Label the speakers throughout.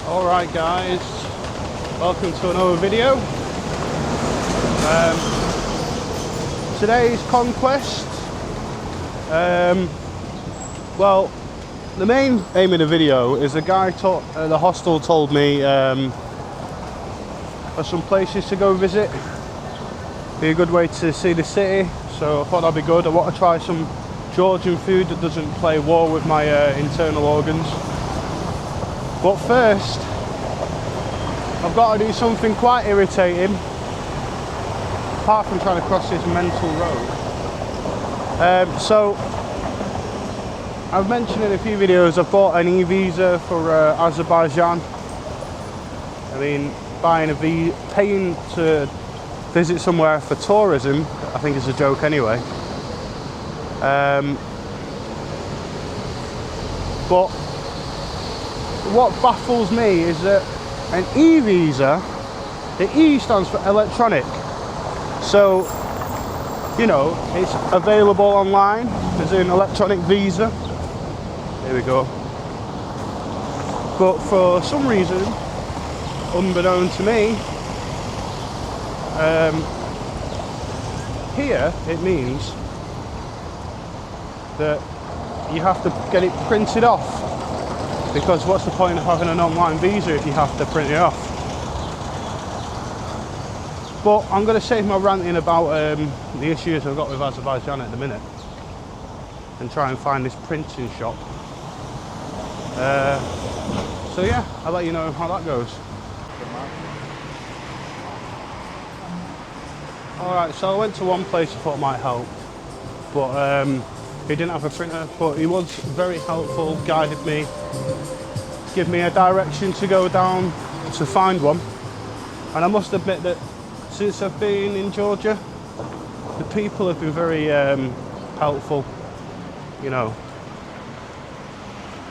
Speaker 1: Alright guys, welcome to another video. Today's conquest. Well, the main aim of the video is the guy the hostel told me of some places to go visit. Be a good way to see the city, so I thought that'd be good. I want to try some Georgian food that doesn't play war with my internal organs. But first, I've got to do something quite irritating, apart from trying to cross this mental road. So, I've mentioned in a few videos I've bought an e-visa for Azerbaijan. I mean, paying to visit somewhere for tourism, I think is a joke anyway. But what baffles me is that an e-visa, the E stands for electronic. So, you know, it's available online as an electronic visa. There we go. But for some reason, unbeknown to me, here it means that you have to get it printed off. Because what's the point of having an online visa if you have to print it off? But I'm going to save my ranting about the issues I've got with Azerbaijan at the minute and try and find this printing shop. So yeah, I'll let you know how that goes. Alright, so I went to one place I thought might help, but he didn't have a printer, but he was very helpful, guided me, give me a direction to go down to find one. And I must admit that since I've been in Georgia, the people have been very helpful, you know.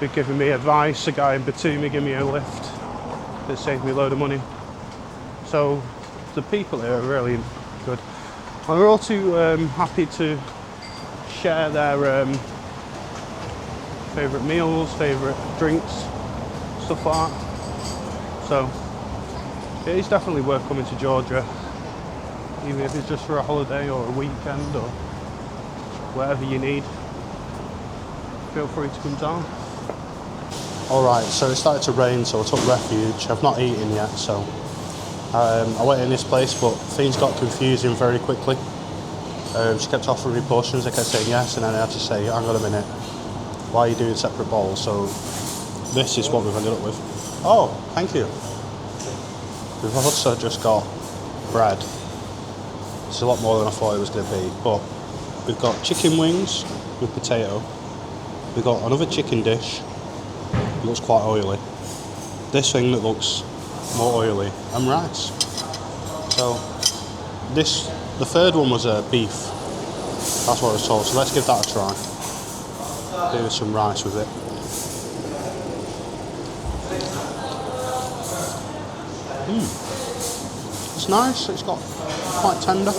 Speaker 1: They've given me advice, a guy in Batumi gave me a lift that saved me a load of money. So the people here are really good. And we're all too happy to share their favourite meals, favourite drinks, stuff like that. So it is definitely worth coming to Georgia, even if it's just for a holiday or a weekend or whatever you need. Feel free to come down. Alright, so it started to rain, so I took refuge. I've not eaten yet, so I went in this place, but things got confusing very quickly. She kept offering me portions, I kept saying yes, and then I had to say, hang on a minute, why are you doing separate bowls? So this is what we've ended up with. Oh, thank you. We've also just got bread. It's a lot more than I thought it was going to be, but we've got chicken wings with potato. We've got another chicken dish. It looks quite oily. This thing that looks more oily, and rice. So the third one was beef. That's what I was told. So let's give that a try. Do some rice with it. It's nice. It's got quite tender.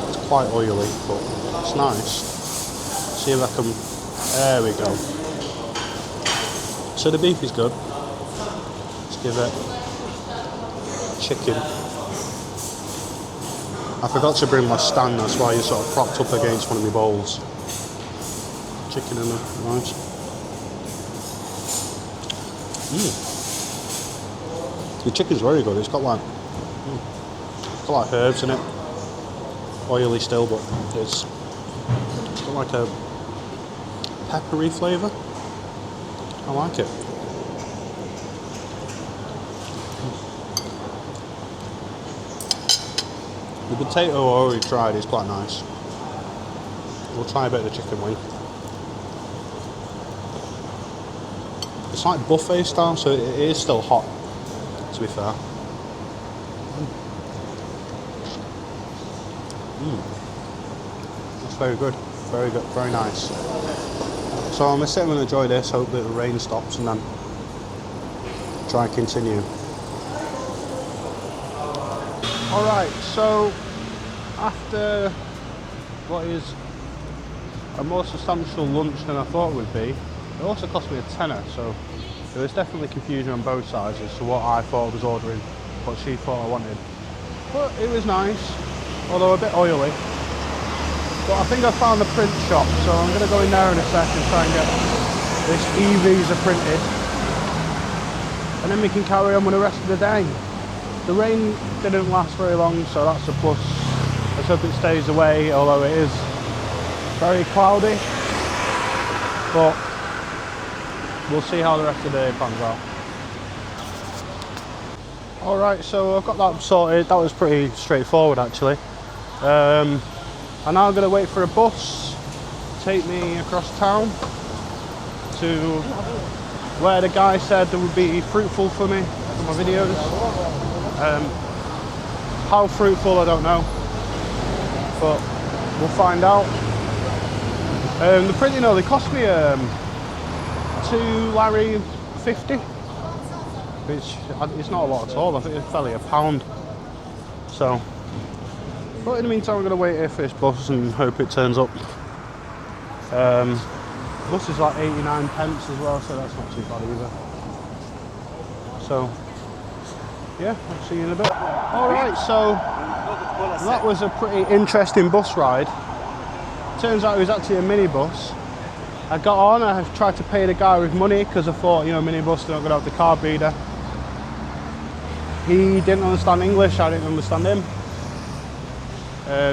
Speaker 1: It's quite oily, but it's nice. See if I can. There we go. So the beef is good. Let's give it chicken. I forgot to bring my stand, that's why you're sort of propped up against one of my bowls. Chicken and the rice. The chicken's very good. It's got like herbs in it. Oily still, but it's got like a peppery flavour. I like it. The potato I already tried is quite nice. We'll try a bit of the chicken wing. It's like buffet style, so it is still hot, to be fair. That's very good, very nice. So I'm going to sit and enjoy this, hope that the rain stops, and then try and continue. Alright, so after what is a more substantial lunch than I thought it would be, it also cost me a tenner, so There was definitely confusion on both sides as to what I thought I was ordering, what she thought I wanted. But it was nice, although a bit oily. But I think I found the print shop, so I'm going to go in there in a sec and try and get this e-visa printed. And then we can carry on with the rest of the day. The rain didn't last very long, so that's a plus. Let's hope it stays away, although it is very cloudy. But we'll see how the rest of the day pans out. Alright, so I've got that sorted. That was pretty straightforward actually. I'm now going to wait for a bus to take me across town to where the guy said there would be fruitful for me for my videos. How fruitful I don't know, but we'll find out. The printing, they cost me £2.50, which it's not a lot at all. I think it's barely £1. So, but in the meantime, I'm going to wait here for this bus and hope it turns up. Bus is like 89 pence as well, so that's not too bad either. So, yeah, I'll see you in a bit. Alright, so that was a pretty interesting bus ride. Turns out it was actually a minibus. I got on, I tried to pay the guy with money because I thought, you know, minibus, they're not going to have the card reader. He didn't understand English, I didn't understand him.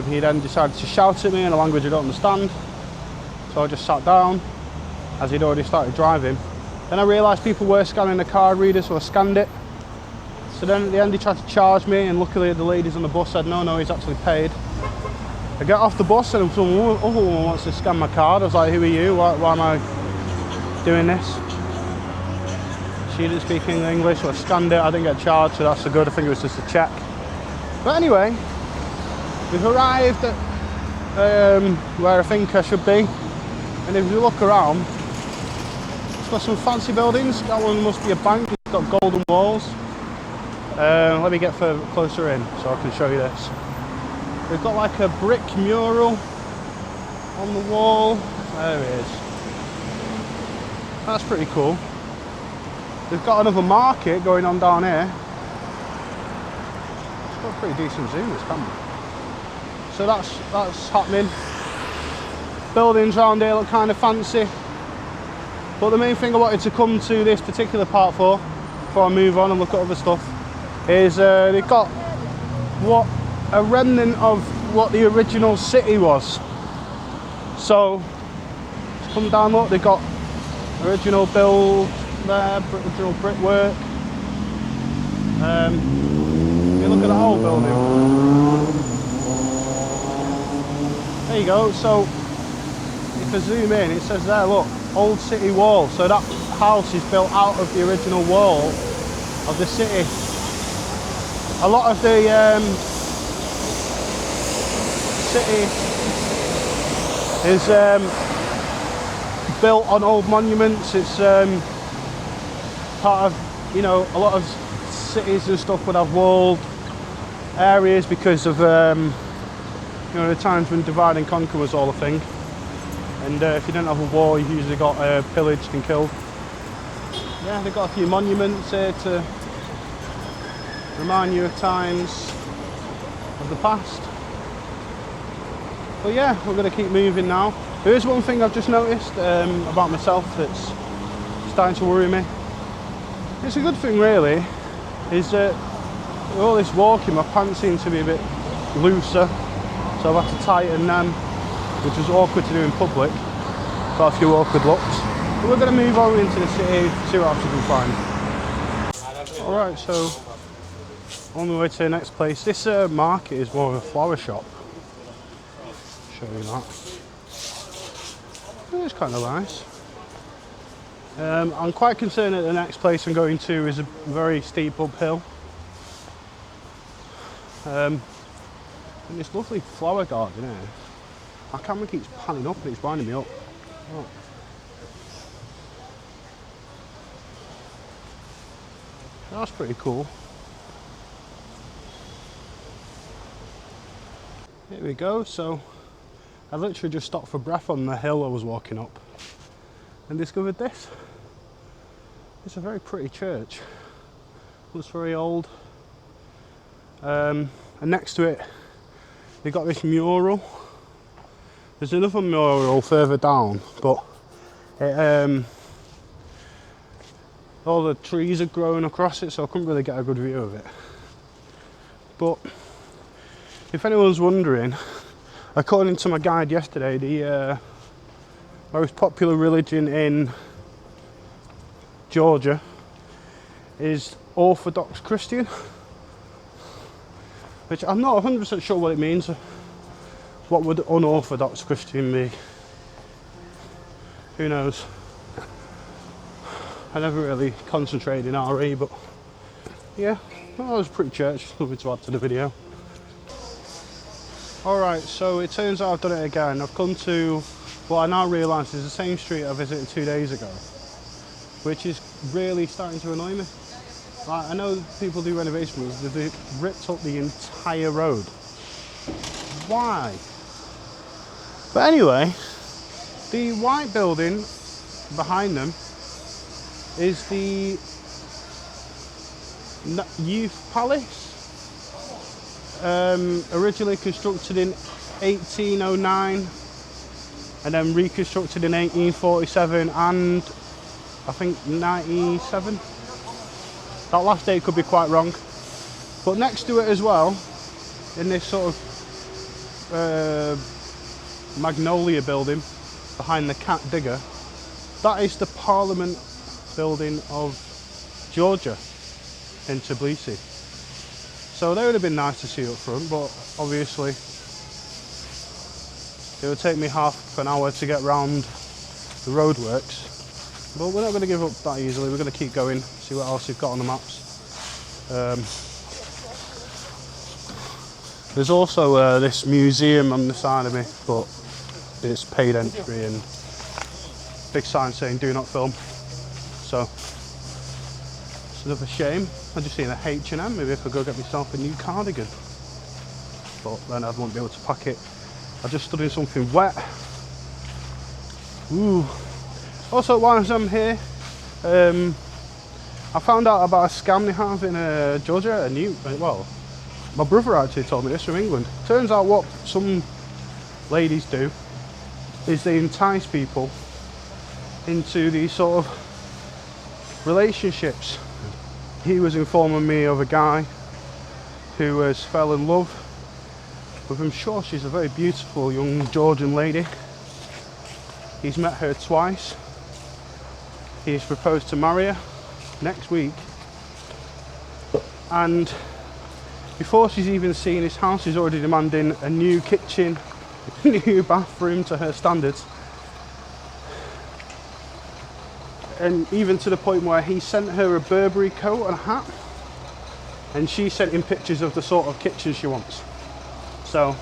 Speaker 1: He then decided to shout at me in a language I don't understand. So I just sat down, as he'd already started driving. Then I realised people were scanning the card reader, so I scanned it. So then at the end he tried to charge me, and luckily the ladies on the bus said no, he's actually paid. I get off the bus and some other woman wants to scan my card. I was like, who are you? Why am I doing this? She didn't speak English, so I scanned it. I didn't get charged, so that's so good. I think it was just a check. But anyway, we've arrived at where I think I should be. And if you look around, it's got some fancy buildings. That one must be a bank. It's got golden walls. Let me get further closer in so I can show you this. We've got like a brick mural on the wall. There it is. That's pretty cool. We've got another market going on down here. It's got a pretty decent zoom, this camera. So that's happening. Buildings around here look kind of fancy. But the main thing I wanted to come to this particular part for, before I move on and look at other stuff, is they've got a remnant of what the original city was. So, just come down, look, they've got original build there, original brickwork. You look at the whole building. There you go. So, if I zoom in, it says there, look, Old City Wall. So that house is built out of the original wall of the city. A lot of the city is built on old monuments. It's part of, you know, a lot of cities and stuff would have walled areas because of you know, the times when divide and conquer was all a thing. And if you didn't have a war, you usually got pillaged and killed. Yeah, they've got a few monuments here to remind you of times of the past. But yeah, we're going to keep moving now. There is one thing I've just noticed about myself that's starting to worry me. It's a good thing really, is that with all this walking, my pants seem to be a bit looser, so I've had to tighten them, which was awkward to do in public. Got a few awkward looks. But we're going to move over into the city, see what else we can find. Alright, so on the way to the next place. This market is more of a flower shop. Show you that. It's kind of nice. I'm quite concerned that the next place I'm going to is a very steep uphill. And this lovely flower garden here. My camera keeps panning up and it's winding me up. Oh. That's pretty cool. Here we go. So I literally just stopped for breath on the hill I was walking up and discovered this. It's a very pretty church. Looks very old. And next to it, you've got this mural. There's another mural further down, but it, all the trees are growing across it, so I couldn't really get a good view of it. But if anyone's wondering, according to my guide yesterday, the most popular religion in Georgia is Orthodox Christian, which I'm not 100% sure what it means. What would unorthodox Christian be? Who knows? I never really concentrated in RE, but yeah, well, it was a pretty church. Nothing to add to the video. Alright, so it turns out I've done it again. I've come to what I now realise is the same street I visited 2 days ago, which is really starting to annoy me. Like, I know people do renovations, they've ripped up the entire road. Why? But anyway, the white building behind them is the Youth Palace. Originally constructed in 1809 and then reconstructed in 1847 and I think 97. That last date could be quite wrong. But next to it as well, in this sort of magnolia building behind the Cat Digger, that is the Parliament building of Georgia in Tbilisi. So they would have been nice to see up front, but obviously it would take me half an hour to get round the roadworks. But we're not going to give up that easily. We're going to keep going, see what else we've got on the maps. There's also this museum on the side of me, but it's paid entry and big sign saying do not film. So it's another shame. I just seen a H&M. Maybe I could go get myself a new cardigan, but then I won't be able to pack it. I just stood in something wet. Ooh. Also, whilst I'm here, I found out about a scam they have in Georgia. Well, my brother actually told me this from England. Turns out what some ladies do is they entice people into these sort of relationships. He was informing me of a guy who has fell in love with, I'm sure she's a very beautiful young Georgian lady. He's met her twice. He's proposed to marry her next week, and before she's even seen his house, he's already demanding a new kitchen, a new bathroom to her standards, and even to the point where he sent her a Burberry coat and a hat, and she sent him pictures of the sort of kitchen she wants. So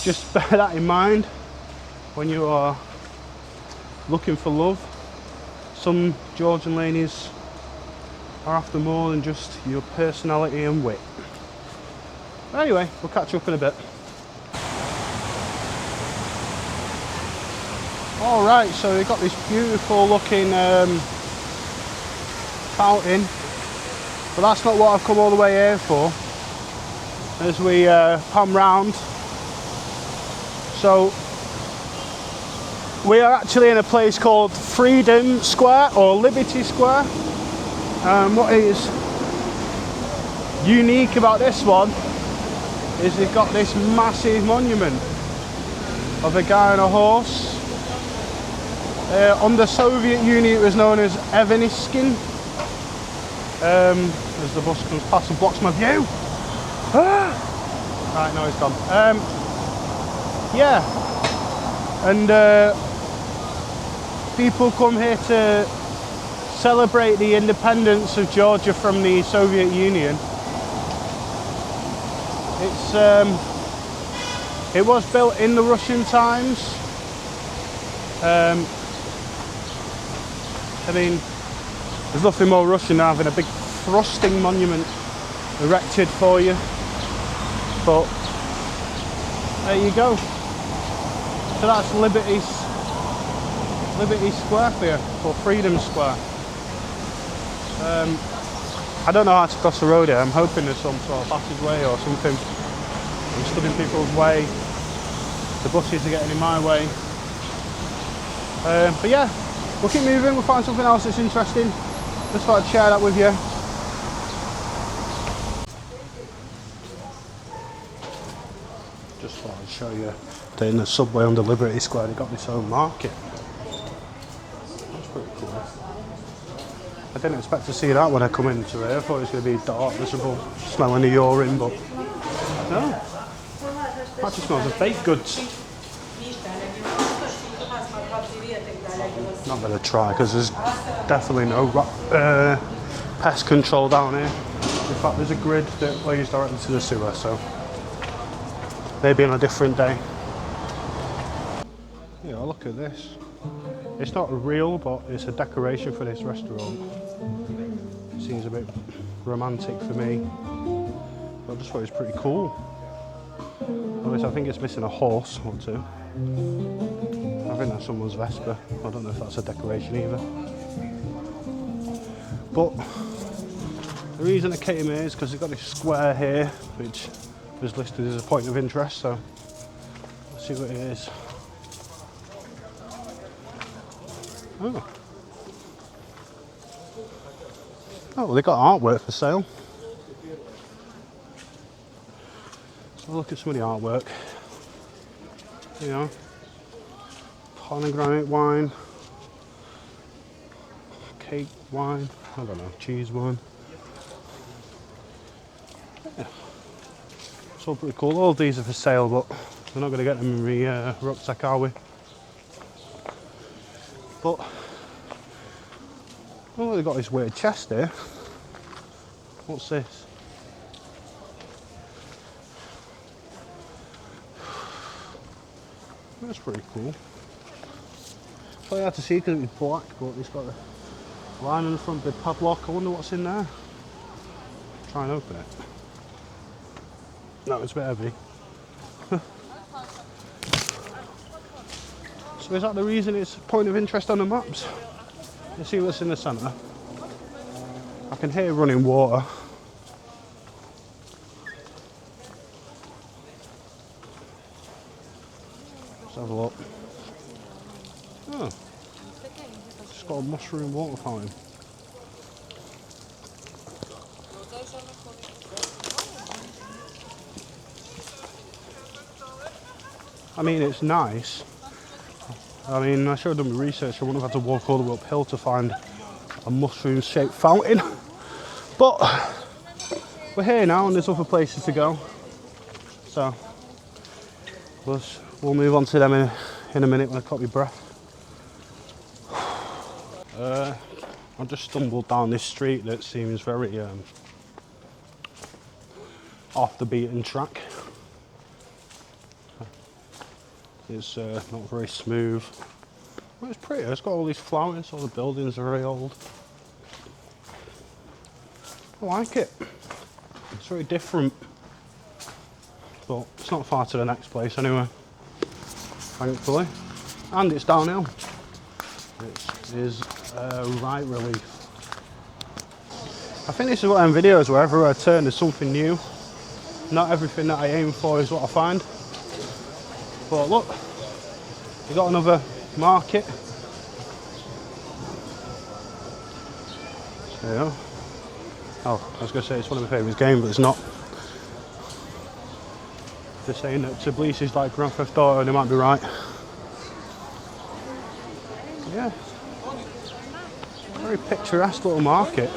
Speaker 1: just bear that in mind when you are looking for love. Some Georgian ladies are after more than just your personality and wit. But anyway, we'll catch up in a bit. Alright, so we've got this beautiful looking fountain, but that's not what I've come all the way here for. As we pan round, so we are actually in a place called Freedom Square or Liberty Square. What is unique about this one is they've got this massive monument of a guy on a horse. On the Soviet Union it was known as Evaniskin. As the bus comes past and blocks my view. Right, now it's gone. Yeah, and people come here to celebrate the independence of Georgia from the Soviet Union. It was built in the Russian times. I mean, there's nothing more Russian than having a big thrusting monument erected for you. But there you go. So that's Liberty Square for you, or Freedom Square. I don't know how to cross the road here. I'm hoping there's some sort of passageway or something. I'm stood in people's way. The buses are getting in my way. But yeah, we'll keep moving. We'll find something else that's interesting. Just thought I'd share that with you. Just thought I'd show you that in the subway under Liberty Square they got this own market. That's pretty cool. I didn't expect to see that when I come into here. I thought it was going to be dark, miserable, smelling the urine, but no. It actually smells of baked goods. Not going to try because there's definitely no pest control down here. In fact, there's a grid that leads directly to the sewer, so maybe on a different day. Yeah, look at this. It's not real, but it's a decoration for this restaurant. It seems a bit romantic for me. But I just thought it was pretty cool. Obviously, I think it's missing a horse or two. I think that's someone's Vespa. I don't know if that's a decoration either. But the reason I came here is because they've got this square here, which was listed as a point of interest. So let's see what it is. Oh. Oh, well, they got artwork for sale. So look at some of the artwork. You know, pomegranate wine, cake wine, I don't know, cheese wine. Yeah. It's all pretty cool. All of these are for sale, but we're not going to get them in the rucksack, are we? But oh, they've got this weird chest here. What's this? That's pretty cool. It's probably hard to see because it's black, but it's got a line in the front, big padlock. I wonder what's in there. Try and open it. No, it's a bit heavy. So is that the reason it's a point of interest on the maps? You see what's in the centre? I can hear running water. Let's have a look. Oh, it's got a mushroom water fountain. I mean, it's nice. I mean, I should have done my research. I wouldn't have had to walk all the way uphill to find a mushroom-shaped fountain. But we're here now, and there's other places to go. So we'll move on to them in a minute when I caught my breath. I just stumbled down this street that seems very off the beaten track. It's not very smooth. Well, it's pretty. It's got all these flowers. All the buildings are very old. I like it. It's very different. But it's not far to the next place anyway. Thankfully. And it's downhill. It is right relief. I think this is one of them videos where everywhere I turn there's something new. Not everything that I aim for is what I find. But look, we got another market. There you go. Oh, I was going to say it's one of my favourite games, but it's not. They're saying that Tbilisi is like Grand Theft Auto, and they might be right. Yeah. Very picturesque little market.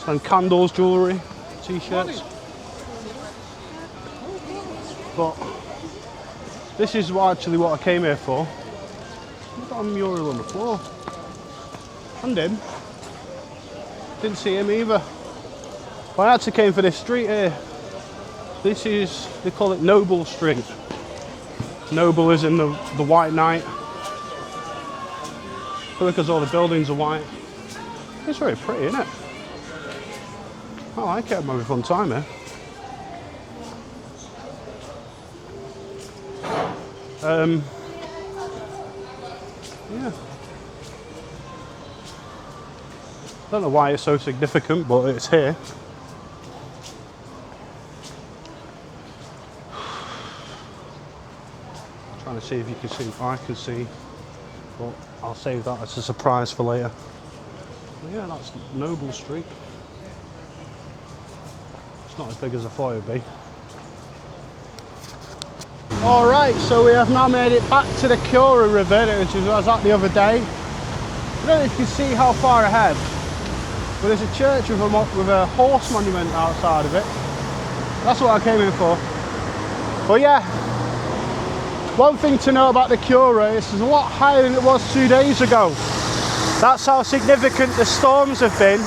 Speaker 1: Selling candles, jewellery, t-shirts. But this is actually what I came here for. We've got a mural on the floor. And him. Didn't see him either. But I actually came for this street here. This is, they call it Noble Street. Noble is in the white knight. Probably because all the buildings are white. It's very pretty, isn't it? I like it. I'm having a fun time here. Yeah. Don't know why it's so significant, but it's here. Trying to see if you can see what I can see, but I'll save that as a surprise for later. But yeah, that's Noble Street. It's not as big as I thought it would be. Alright, so we have now made it back to the Cura River, which I was at the other day. I don't know if you can see how far ahead, but there's a church with a horse monument outside of it. That's what I came in for. But yeah, one thing to know about the Cura is it's a lot higher than it was 2 days ago. That's how significant the storms have been.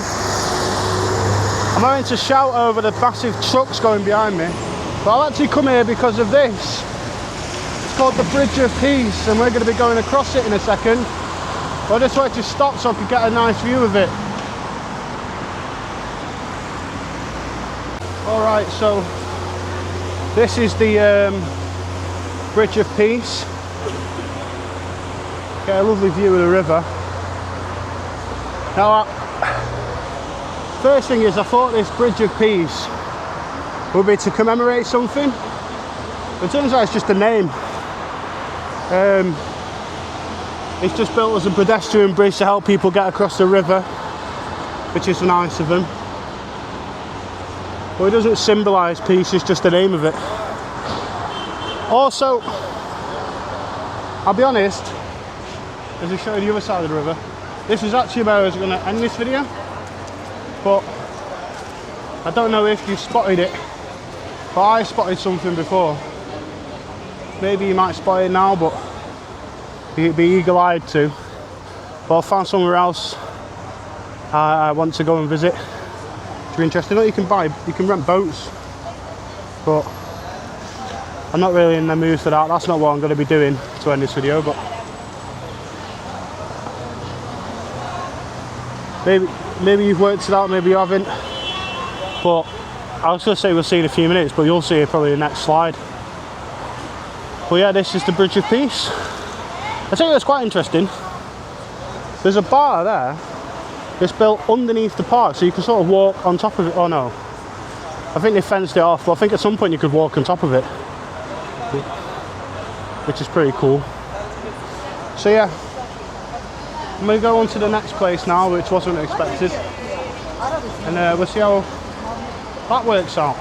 Speaker 1: I'm having to shout over the massive trucks going behind me, but I've actually come here because of this. It's called the Bridge of Peace, and we're going to be going across it in a second. But I just wanted to stop so I could get a nice view of it. Alright, so this is the Bridge of Peace. Get a lovely view of the river. Now, first thing is, I thought this Bridge of Peace would be to commemorate something. It turns out it's just a name. It's just built as a pedestrian bridge to help people get across the river, which is nice of them. But it doesn't symbolise peace, it's just the name of it. Also, I'll be honest, as I show you the other side of the river, this is actually where I was going to end this video, but I don't know if you spotted it, but I spotted something before. Maybe you might spot it now, but you'd be eagle-eyed to. But I found somewhere else I want to go and visit. If you're interested, you can rent boats, but I'm not really in the mood for that. That's not what I'm going to be doing to end this video, but maybe you've worked it out, maybe you haven't. But I was going to say we'll see in a few minutes, but you'll see it probably in the next slide. But yeah, this is the Bridge of Peace. I think that's quite interesting. There's a bar there that's built underneath the park, so you can sort of walk on top of it. Oh no, I think they fenced it off, but I think at some point you could walk on top of it, which is pretty cool. So yeah, I'm going to go on to the next place now, which wasn't expected, and we'll see how that works out.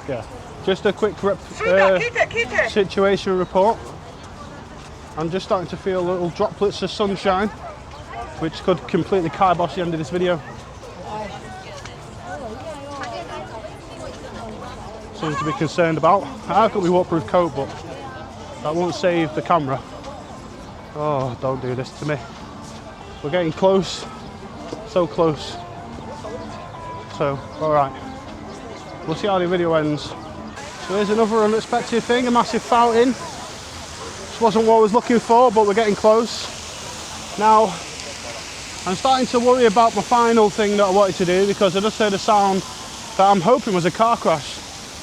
Speaker 1: Yeah, just a quick situation report. I'm just starting to feel little droplets of sunshine, which could completely kibosh the end of this video. Something to be concerned about. I've got my waterproof coat, but that won't save the camera. Oh, don't do this to me. We're getting close, so close. So, alright. We'll see how the video ends. So here's another unexpected thing, a massive fountain. This wasn't what I was looking for, but we're getting close. Now, I'm starting to worry about my final thing that I wanted to do, because I just heard a sound that I'm hoping was a car crash.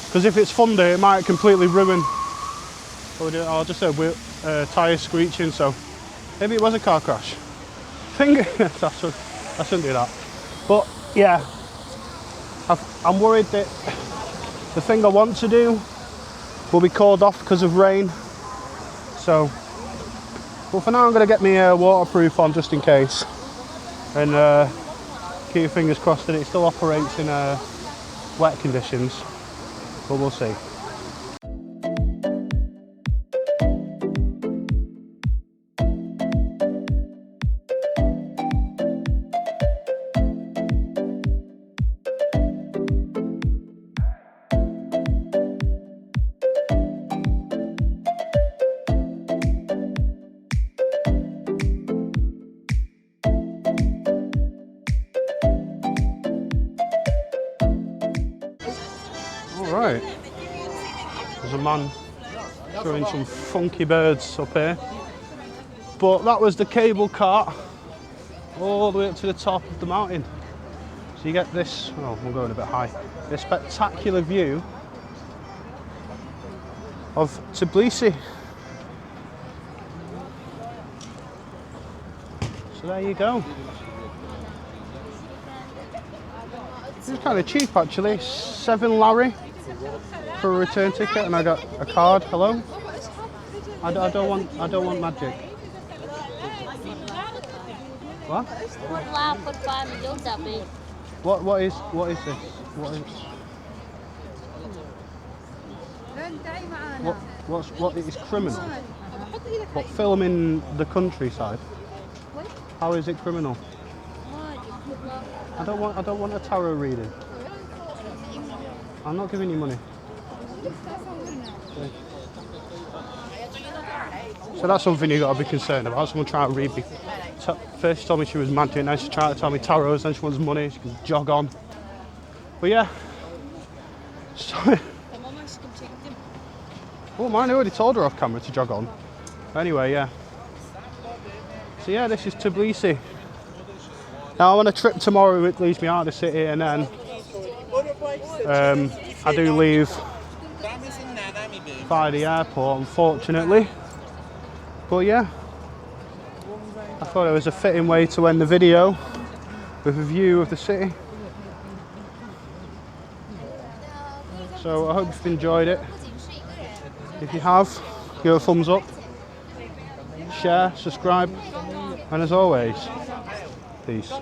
Speaker 1: Because if it's thunder, it might completely ruin. Oh, I just heard tyres screeching, so maybe it was a car crash. I shouldn't do that. But yeah, I'm worried that the thing I want to do will be called off because of rain. So, but for now I'm going to get my waterproof on just in case, and keep your fingers crossed that it still operates in wet conditions, but we'll see. Alright, there's a man throwing some funky birds up here, but that was the cable cart all the way up to the top of the mountain. So you get this, oh, we're going a bit high, this spectacular view of Tbilisi. So there you go. It's kind of cheap actually. 7 Larry for a return ticket, and I got a card. Hello. I don't want magic. What? What is this? What is criminal? What, filming the countryside? How is it criminal? I don't want a tarot reading. I'm not giving you money. Okay. So that's something you got to be concerned about. Someone trying to read me. First she told me she was magic, now she's trying to tell me tarots, then she wants money, she can jog on. But yeah. So, oh, mine already told her off camera to jog on. Anyway, yeah. So yeah, this is Tbilisi. Now I'm on a trip tomorrow which leaves me out of the city, and then I do leave by the airport, unfortunately. But yeah, I thought it was a fitting way to end the video with a view of the city. So I hope you've enjoyed it. If you have, give it a thumbs up, share, subscribe, and as always, peace.